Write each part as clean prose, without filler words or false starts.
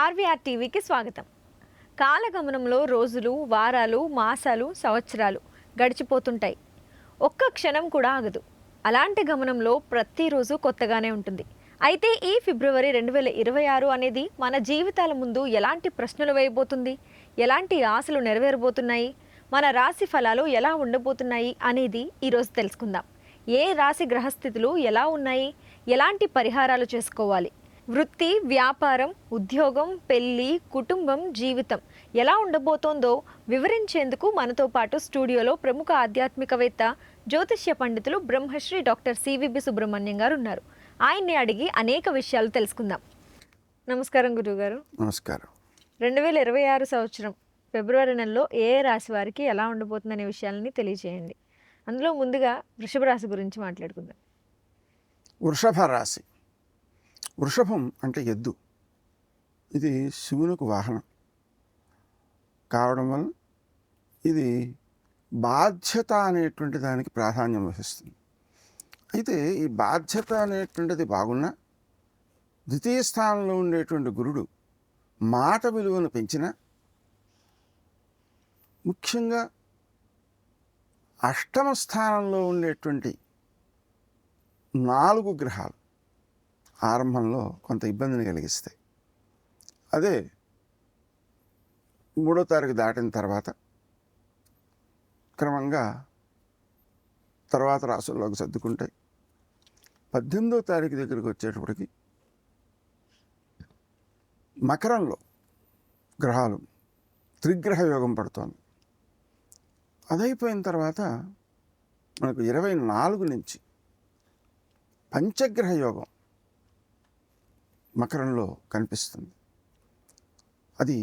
RVR టీవీకి స్వాగతం. కాలగమనంలో రోజులు, వారాలు, మాసాలు, సంవత్సరాలు గడిచిపోతుంటాయి. ఒక్క క్షణం కూడా ఆగదు. అలాంటి గమనంలో ప్రతిరోజు కొత్తగానే ఉంటుంది. అయితే ఈ ఫిబ్రవరి 2026 అనేది మన జీవితాల ముందు ఎలాంటి ప్రశ్నలు వేయబోతుంది, ఎలాంటి ఆశలు నెరవేరబోతున్నాయి, మన రాశి ఫలాలు ఎలా ఉండబోతున్నాయి అనేది ఈరోజు తెలుసుకుందాం. ఏ రాశి గ్రహస్థితులు ఎలా ఉన్నాయి, ఎలాంటి పరిహారాలు చేసుకోవాలి, వృత్తి, వ్యాపారం, ఉద్యోగం, పెళ్లి, కుటుంబం, జీవితం ఎలా ఉండబోతోందో వివరించేందుకు మనతో పాటు స్టూడియోలో ప్రముఖ ఆధ్యాత్మికవేత్త, జ్యోతిష్య పండితులు బ్రహ్మశ్రీ డాక్టర్ సివిబి సుబ్రహ్మణ్యం గారు ఉన్నారు. ఆయన్ని అడిగి అనేక విషయాలు తెలుసుకుందాం. నమస్కారం గురువుగారు. నమస్కారం. 2026 సంవత్సరం ఫిబ్రవరి నెలలో ఏ రాశి వారికి ఎలా ఉండబోతుందనే విషయాలని తెలియజేయండి. అందులో ముందుగా వృషభ రాశి గురించి మాట్లాడుకుందాం. వృషభ రాశి. వృషభం అంటే ఎద్దు. ఇది శివునికి వాహనం కావడం వల్ల ఇది బాధ్యత అనేటువంటి దానికి ప్రాధాన్యం వహిస్తుంది. అయితే ఈ బాధ్యత అనేటువంటిది బాగున్నా, ద్వితీయ స్థానంలో ఉండేటువంటి గురుడు మాట విలువను పెంచిన, ముఖ్యంగా అష్టమ స్థానంలో ఉండేటువంటి 4 గ్రహాలు ఆరంభంలో కొంత ఇబ్బందిని కలిగిస్తాయి. అదే 3వ తారీఖు దాటిన తర్వాత క్రమంగా తర్వాత రాసుల్లోకి సర్దుకుంటాయి. 18వ తారీఖు దగ్గరికి వచ్చేటప్పటికి మకరంలో గ్రహాలు త్రిగ్రహ యోగం పడుతోంది. అదైపోయిన తర్వాత మనకు 24 నుంచి పంచగ్రహ యోగం మకరంలో కనిపిస్తుంది. అది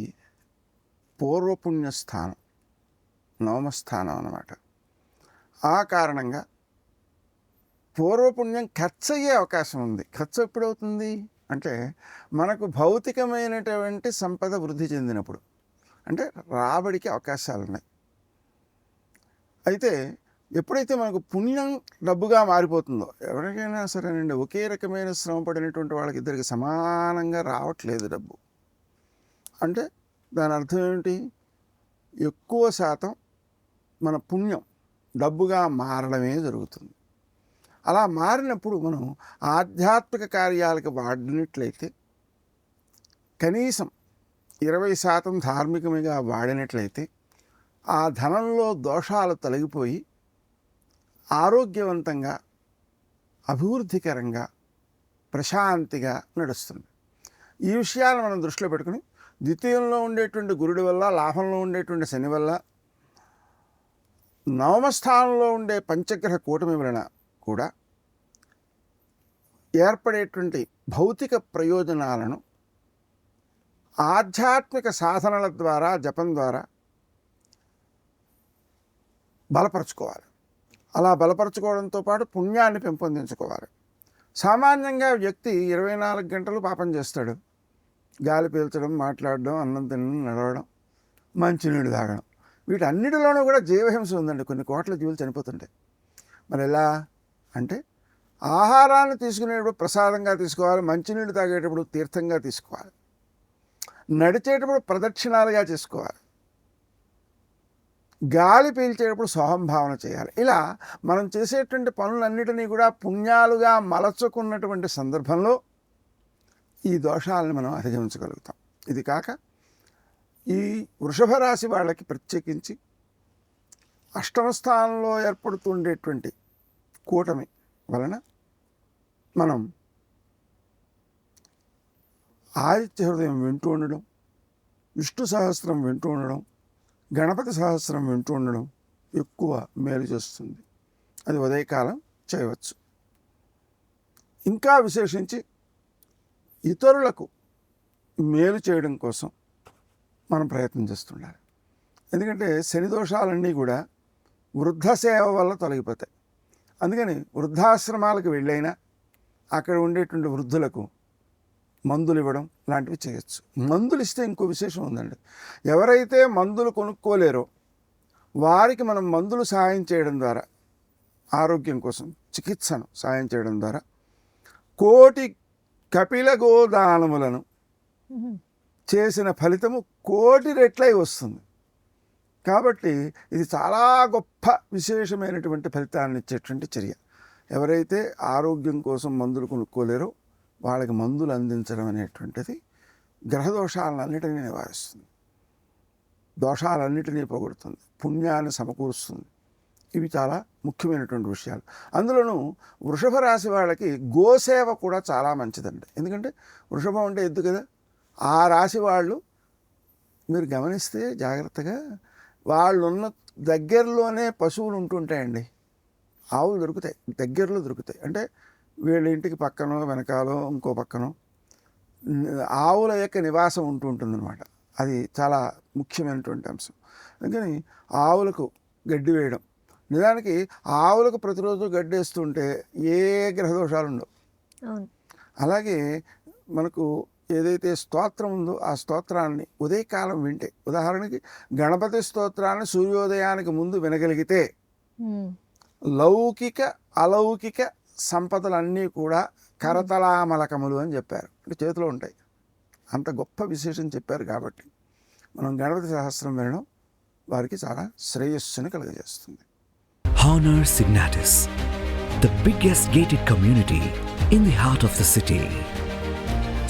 పూర్వపుణ్య స్థానం, నవమ స్థానం అన్నమాట. ఆ కారణంగా పూర్వపుణ్యం ఖర్చు అయ్యే అవకాశం ఉంది. ఖర్చు ఎప్పుడవుతుంది అంటే మనకు భౌతికమైనటువంటి సంపద వృద్ధి చెందినప్పుడు, అంటే రాబడికి అవకాశాలు ఉన్నాయి. అయితే ఎప్పుడైతే మనకు పుణ్యం డబ్బుగా మారిపోతుందో, ఎవరికైనా సరేనండి, ఒకే రకమైన శ్రమ పడినటువంటి వాళ్ళకి ఇద్దరికి సమానంగా రావట్లేదు డబ్బు అంటే దాని అర్థం ఏమిటి? ఎక్కువ శాతం మన పుణ్యం డబ్బుగా మారడమే జరుగుతుంది. అలా మారినప్పుడు మనం ఆధ్యాత్మిక కార్యాలకు వాడినట్లయితే, కనీసం 20% ధార్మికంగా వాడినట్లయితే ఆ ధనంలో దోషాలు తొలగిపోయి ఆరోగ్యవంతంగా, అభివృద్ధికరంగా, ప్రశాంతిగా నడుస్తుంది. ఈ విషయాలు మనం దృష్టిలో పెట్టుకుని ద్వితీయంలో ఉండేటువంటి గురుడి వల్ల, లాభంలో ఉండేటువంటి శని వల్ల, నవమ స్థానంలో ఉండే పంచగ్రహ కూటమి వలన కూడా ఏర్పడేటువంటి భౌతిక ప్రయోజనాలను ఆధ్యాత్మిక సాధనల ద్వారా, జపం ద్వారా బలపరచుకోవాలి. అలా బలపరచుకోవడంతో పాటు పుణ్యాన్ని పెంపొందించుకోవాలి. సామాన్యంగా వ్యక్తి 24 గంటలు పాపం చేస్తాడు. గాలి పీల్చడం, మాట్లాడడం, అన్నం తినడం, నడవడం, మంచినీళ్ళు తాగడం, వీటన్నిటిలోనూ కూడా జీవహింస ఉందండి. కొన్ని కోట్ల జీవులు చనిపోతుంటాయి. మరి ఎలా అంటే, ఆహారాన్ని తీసుకునేటప్పుడు ప్రసాదంగా తీసుకోవాలి, మంచినీళ్ళు తాగేటప్పుడు తీర్థంగా తీసుకోవాలి, నడిచేటప్పుడు ప్రదక్షిణాలుగా చేసుకోవాలి, గాలి పీల్చేటప్పుడు సోహంభావన చేయాలి. ఇలా మనం చేసేటువంటి పనులన్నిటినీ కూడా పుణ్యాలుగా మలచుకున్నటువంటి సందర్భంలో ఈ దోషాలను మనం అధిగమించగలుగుతాం. ఇది కాక ఈ వృషభ రాశి వాళ్ళకి ప్రత్యేకించి అష్టమ స్థానంలో ఏర్పడుతుండేటువంటి కూటమి వలన మనం ఆదిత్య హృదయం వింటూ ఉండడం, విష్ణు సహస్రం వింటూ ఉండడం, గణపతి సహస్రం వింటూ ఉండడం ఎక్కువ మేలు చేస్తుంది. అది ఉదయకాలం చేయవచ్చు. ఇంకా విశేషించి ఇతరులకు మేలు చేయడం కోసం మనం ప్రయత్నం చేస్తుండాలి. ఎందుకంటే శని దోషాలన్నీ కూడా వృద్ధ సేవ వల్ల తొలగిపోతాయి. అందుకని వృద్ధాశ్రమాలకు వెళ్ళైనా అక్కడ ఉండేటువంటి వృద్ధులకు మందులు ఇవ్వడం లాంటివి చేయొచ్చు. మందులు ఇస్తే ఇంకో విశేషం ఉందండి. ఎవరైతే మందులు కొనుక్కోలేరో వారికి మనం మందులు సాయం చేయడం ద్వారా, ఆరోగ్యం కోసం చికిత్సను సాయం చేయడం ద్వారా 1,00,00,000 కపిల గోదానములను చేసిన ఫలితము కోటి రెట్లై వస్తుంది. కాబట్టి ఇది చాలా గొప్ప విశేషమైనటువంటి ఫలితాన్ని ఇచ్చేటువంటి చర్య. ఎవరైతే ఆరోగ్యం కోసం మందులు కొనుక్కోలేరో వాళ్ళకి మందులు అందించడం అనేటువంటిది గ్రహదోషాలన్నిటినీ నివారిస్తుంది, దోషాలన్నిటినీ పోగొడుతుంది, పుణ్యాన్ని సమకూరుస్తుంది. ఇవి చాలా ముఖ్యమైనటువంటి విషయాలు. అందులోనూ వృషభ రాశి వాళ్ళకి గోసేవ కూడా చాలా మంచిదండి. ఎందుకంటే వృషభం అంటే ఎద్దు కదా. ఆ రాశి వాళ్ళు మీరు గమనిస్తే జాగ్రత్తగా వాళ్ళున్న దగ్గరలోనే పశువులు ఉంటుంటాయండి. ఆవులు దొరుకుతాయి, దగ్గరలో దొరుకుతాయి. అంటే వీళ్ళ ఇంటికి పక్కనో వెనకాలో ఇంకో పక్కనో ఆవుల యొక్క నివాసం ఉంటుందన్నమాట. అది చాలా ముఖ్యమైనటువంటి అంశం. అందుకని ఆవులకు గడ్డి వేయడం, నిజానికి ఆవులకు ప్రతిరోజు గడ్డి వేస్తుంటే ఏ గ్రహదోషాలు ఉండవు. అలాగే మనకు ఏదైతే స్తోత్రం ఉందో ఆ స్తోత్రాన్ని ఉదయకాలం వింటే, ఉదాహరణకి గణపతి స్తోత్రాన్ని సూర్యోదయానికి ముందు వినగలిగితే లౌకిక అలౌకిక సంపదలన్నీ కూడా కరతలామలకములు అని చెప్పారు. అంటే చేతిలో ఉంటాయి. అంత గొప్ప విశేషం చెప్పారు. కాబట్టి మనం గణపతి సహస్రం వినడం వారికి చాలా శ్రేయస్సుని కలుగజేస్తుంది. Honor Signatus, the biggest gated community in the heart of the city.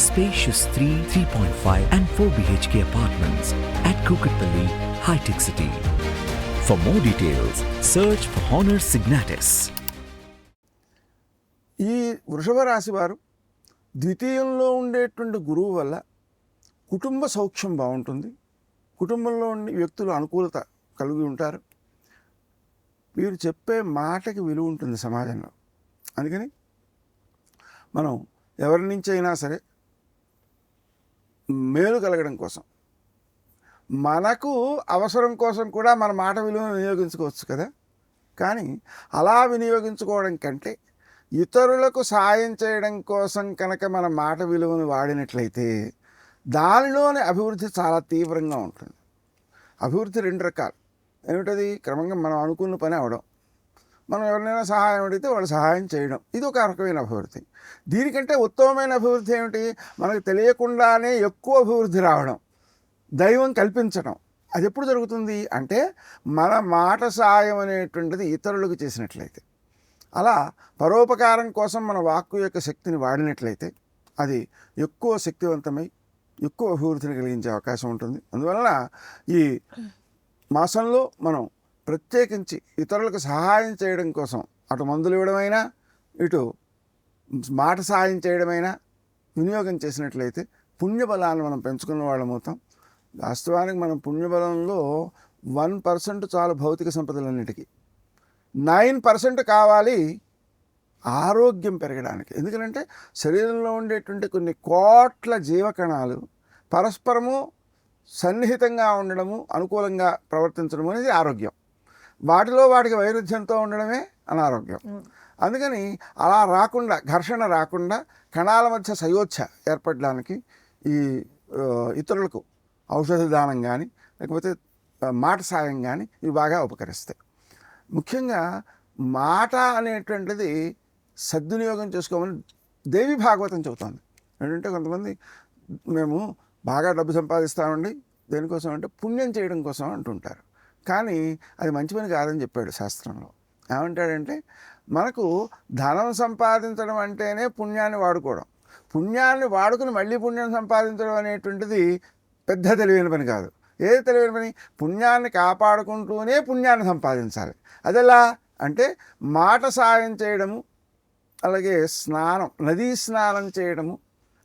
Spacious 3, 3.5 and 4 BHK apartments at Kukatpalli, High-Tech City. For more details, search for Honor Signatus. ఈ వృషభ రాశి వారు ద్వితీయంలో ఉండేటువంటి గురువు వల్ల కుటుంబ సౌఖ్యం బాగుంటుంది. కుటుంబంలో ఉండే వ్యక్తులు అనుకూలత కలిగి ఉంటారు. వీరు చెప్పే మాటకి విలువ ఉంటుంది సమాజంలో. అందుకని మనం ఎవరి నుంచి అయినా సరే మేలు కలగడం కోసం, మనకు అవసరం కోసం కూడా మన మాట విలువను వినియోగించుకోవచ్చు కదా. కానీ అలా వినియోగించుకోవడం కంటే ఇతరులకు సాయం చేయడం కోసం కనుక మన మాట విలువను వాడినట్లయితే దానిలోని అభివృద్ధి చాలా తీవ్రంగా ఉంటుంది. అభివృద్ధి రెండు రకాలు. ఏమిటది? క్రమంగా మనం అనుకున్న పని అవడం, మనం ఎవరినైనా సహాయం అడిగితే వాళ్ళు సహాయం చేయడం, ఇది ఒక రకమైన అభివృద్ధి. దీనికంటే ఉత్తమమైన అభివృద్ధి ఏమిటి? మనకు తెలియకుండానే ఎక్కువ అభివృద్ధి రావడం, దైవం కల్పించడం. అది ఎప్పుడు జరుగుతుంది అంటే మన మాట సాయం అనేటువంటిది ఇతరులకు చేసినట్లయితే. అలా పరోపకారం కోసం మన వాక్కు యొక్క శక్తిని వాడినట్లయితే అది ఎక్కువ శక్తివంతమై ఎక్కువ అభివృద్ధిని కలిగించే అవకాశం ఉంటుంది. అందువలన ఈ మాసంలో మనం ప్రత్యేకించి ఇతరులకు సహాయం చేయడం కోసం అటు మందులు ఇవ్వడమైనా ఇటు మాట సహాయం చేయడమైనా వినియోగం చేసినట్లయితే పుణ్యబలాన్ని మనం పెంచుకున్న వాళ్ళం అవుతాం. వాస్తవానికి మనం పుణ్యబలంలో 1% చాలు భౌతిక సంపదలన్నిటికీ. 9% కావాలి ఆరోగ్యం పెరగడానికి. ఎందుకంటే శరీరంలో ఉండేటువంటి కొన్ని కోట్ల జీవకణాలు పరస్పరము సన్నిహితంగా ఉండడము, అనుకూలంగా ప్రవర్తించడం అనేది ఆరోగ్యం. వాటిలో వాటికి వైరుధ్యంతో ఉండడమే అనారోగ్యం. అందుకని అలా రాకుండా, ఘర్షణ రాకుండా కణాల మధ్య సయోచ్ఛ ఏర్పడడానికి ఈ ఇతరులకు ఔషధ దానం కానీ లేకపోతే మాట సాయం కానీ ఇవి బాగా ఉపకరిస్తాయి. ముఖ్యంగా మాట అనేటువంటిది సద్వినియోగం చేసుకోమని దేవి భాగవతం చెబుతోంది. ఏంటంటే కొంతమంది మేము బాగా డబ్బు సంపాదిస్తామండి, దేనికోసం అంటే పుణ్యం చేయడం కోసం అంటుంటారు. కానీ అది మంచి పని కాదని చెప్పాడు శాస్త్రంలో. ఏమంటాడంటే మనకు ధనం సంపాదించడం అంటేనే పుణ్యాన్ని వాడుకోవడం, పుణ్యాన్ని వాడుకుని మళ్ళీ పుణ్యం సంపాదించడం అనేటువంటిది పెద్ద తెలివైన పని కాదు. ఏది తెలివైన పని? పుణ్యాన్ని కాపాడుకుంటూనే పుణ్యాన్ని సంపాదించాలి. అదెలా అంటే మాట సాయం చేయడము, అలాగే స్నానం, నదీ స్నానం చేయడము,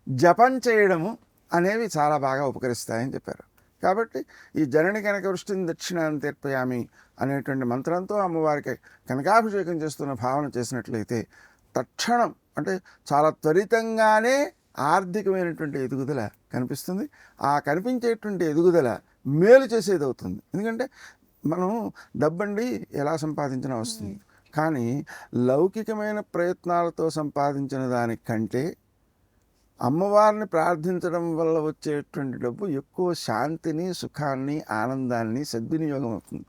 జపం చేయడము అనేవి చాలా బాగా ఉపకరిస్తాయని చెప్పారు. కాబట్టి ఈ జనని కనక వృష్టిని దక్షిణాన్ని తీర్పయామి అనేటువంటి మంత్రంతో అమ్మవారికి కనకాభిషేకం చేస్తున్న భావన చేసినట్లయితే తక్షణం అంటే చాలా త్వరితంగానే ఆర్థికమైనటువంటి ఎదుగుదల కనిపిస్తుంది. ఆ కనిపించేటువంటి ఎదుగుదల మేలు చేసేది అవుతుంది. ఎందుకంటే మనం డబ్బండి ఎలా సంపాదించినా వస్తుంది, కానీ లౌకికమైన ప్రయత్నాలతో సంపాదించిన దానికంటే అమ్మవారిని ప్రార్థించడం వల్ల వచ్చేటువంటి డబ్బు ఎక్కువ శాంతిని, సుఖాన్ని, ఆనందాన్ని సద్వినియోగం అవుతుంది.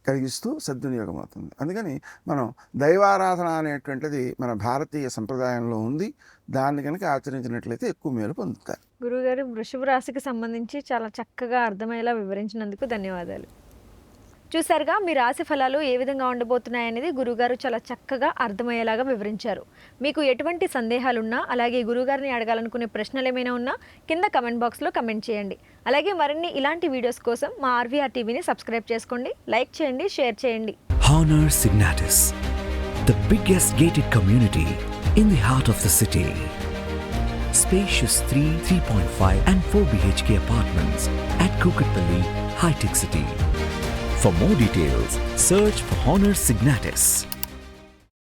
కలిగిస్తూ సద్వినియోగం అవుతుంది. అందుకని మనం దైవారాధన అనేటువంటిది మన భారతీయ సంప్రదాయంలో ఉంది. దాన్ని కనుక ఆచరించినట్లయితే ఎక్కువ మేలు పొందుతారు. గురుగారు, వృషభ రాశికి సంబంధించి చాలా చక్కగా అర్థమయ్యేలా వివరించినందుకు ధన్యవాదాలు. చూసారుగా, మీ రాశి ఫలాలు ఏ విధంగా ఉండబోతున్నాయనేది గురుగారు చాలా చక్కగా అర్థమయ్యేలాగా వివరించారు. మీకు ఎటువంటి సందేహాలున్నా, అలాగే గురుగారిని అడగాలనుకునే ప్రశ్నలు ఏమైనా ఉన్నా కింద కమెంట్ బాక్స్లో కమెంట్ చేయండి. అలాగే మరిన్ని ఇలాంటి వీడియోస్ కోసం మా RVR టీవీని సబ్స్క్రైబ్ చేసుకోండి, లైక్ చేయండి, షేర్ చేయండి. Honor Signatus, the biggest gated community in the heart of the city. Spacious 3, 3.5 and 4 BHK apartments at Kukatpalli, High Tech City. For more details, search for Honor Signatus.